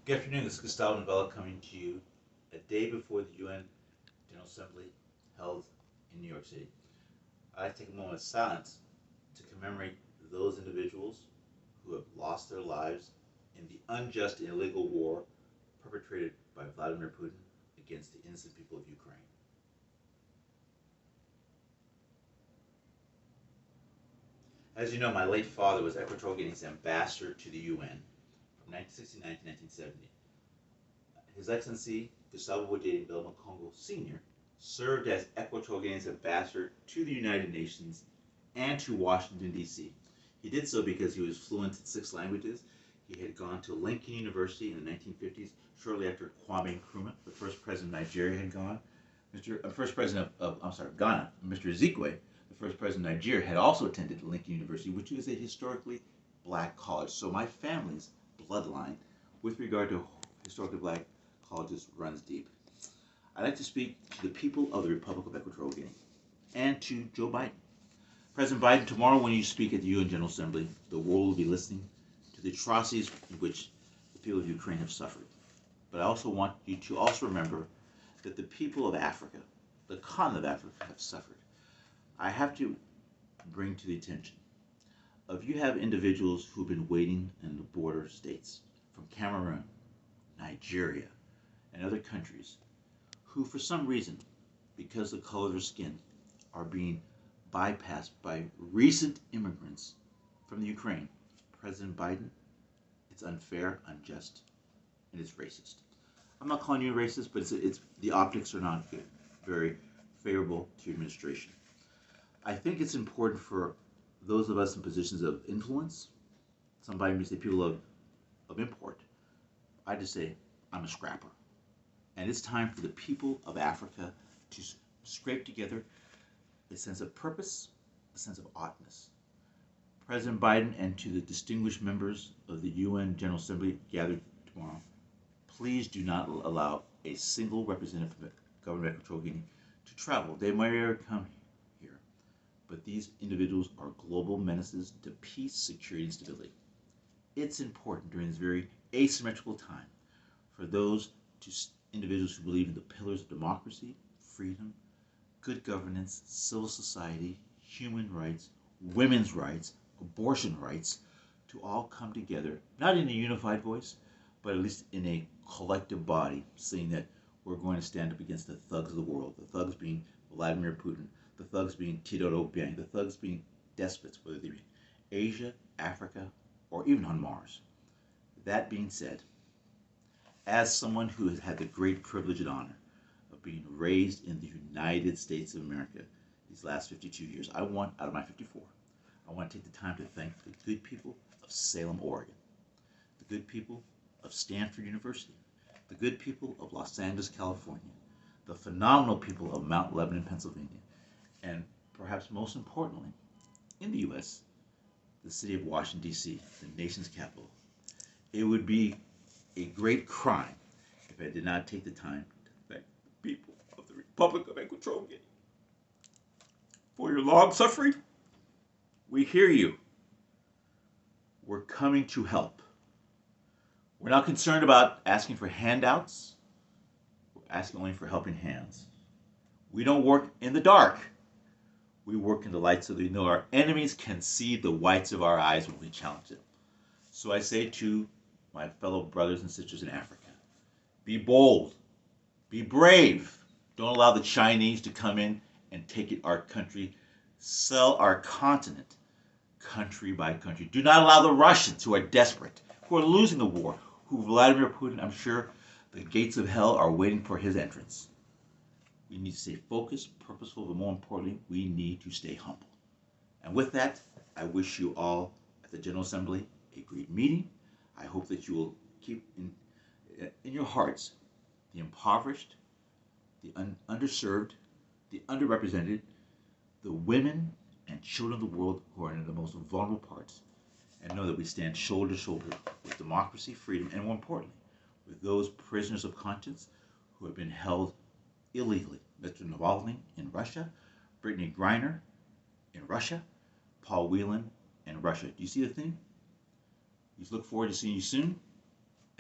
Good afternoon, this is Gustavo Novella coming to you a day before the UN General Assembly held in New York City. I take a moment of silence to commemorate those individuals who have lost their lives in the unjust and illegal war perpetrated by Vladimir Putin against the innocent people of Ukraine. As you know, my late father was Equatorial Guinea's ambassador to the UN from 1969 to 1970. His Excellency Gustavo Wodede Belma Congo Sr. served as Equatorial Guinea's ambassador to the United Nations and to Washington, D.C. He did so because he was fluent in 6 languages. He had gone to Lincoln University in the 1950s, shortly after Kwame Nkrumah, the first president of Nigeria, had gone. First president of Ghana, Mr. Ezekwe, the first president of Nigeria, had also attended Lincoln University, which is a historically black college. So my family's bloodline, with regard to historically black colleges, runs deep. I'd like to speak to the people of the Republic of Equatorial Guinea and to Joe Biden. President Biden, tomorrow when you speak at the UN General Assembly, the world will be listening to the atrocities in which the people of Ukraine have suffered. But I also want you to also remember that the people of Africa, the continent of Africa, have suffered. I have to bring to the attention of you have individuals who've been waiting in the border states from Cameroon, Nigeria, and other countries who, for some reason, because of the color of their skin, are being bypassed by recent immigrants from the Ukraine. President Biden, it's unfair, unjust, and it's racist. I'm not calling you racist, but it's the optics are not very favorable to your administration. I think it's important for those of us in positions of influence. Somebody may say people of import. I just say I'm a scrapper. And it's time for the people of Africa to scrape together a sense of purpose, a sense of oughtness. President Biden and to the distinguished members of the UN General Assembly gathered tomorrow, please do not allow a single representative from the government of Equatorial Guinea to travel. They might ever come here, but these individuals are global menaces to peace, security, and stability. It's important during this very asymmetrical time for those individuals who believe in the pillars of democracy, freedom, good governance, civil society, human rights, women's rights, abortion rights, to all come together, not in a unified voice, but at least in a collective body, saying that we're going to stand up against the thugs of the world, the thugs being Vladimir Putin, the thugs being Tito Obiang, the thugs being despots, whether they be Asia, Africa, or even on Mars. That being said, as someone who has had the great privilege and honor of being raised in the United States of America these last 52 years, I want, out of my 54, I want to take the time to thank the good people of Salem, Oregon, the good people of Stanford University, the good people of Los Angeles, California, the phenomenal people of Mount Lebanon, Pennsylvania, and perhaps most importantly, in the U.S., the city of Washington, D.C., the nation's capital. It would be a great crime if I did not take the time to thank the people of the Republic of Equatorial Guinea for your long suffering. We hear you. We're coming to help. We're not concerned about asking for handouts. We're asking only for helping hands. We don't work in the dark. We work in the light so that we know our enemies can see the whites of our eyes when we challenge them. So I say to my fellow brothers and sisters in Africa, be bold, be brave. Don't allow the Chinese to come in and take our country, sell our continent country by country. Do not allow the Russians, who are desperate, who are losing the war, who Vladimir Putin, I'm sure the gates of hell are waiting for his entrance. We need to stay focused, purposeful, but more importantly, we need to stay humble. And with that, I wish you all at the General Assembly a great meeting. I hope that you will keep in your hearts the impoverished, the underserved, the underrepresented, the women and children of the world who are in the most vulnerable parts, and know that we stand shoulder to shoulder with democracy, freedom, and more importantly, with those prisoners of conscience who have been held illegally. Mr. Navalny in Russia, Brittany Griner in Russia, Paul Whelan in Russia. Do you see the thing? We look forward to seeing you soon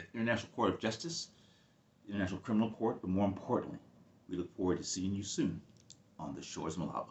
at the International Court of Justice, the International Criminal Court, but more importantly, we look forward to seeing you soon on the shores of Malabo.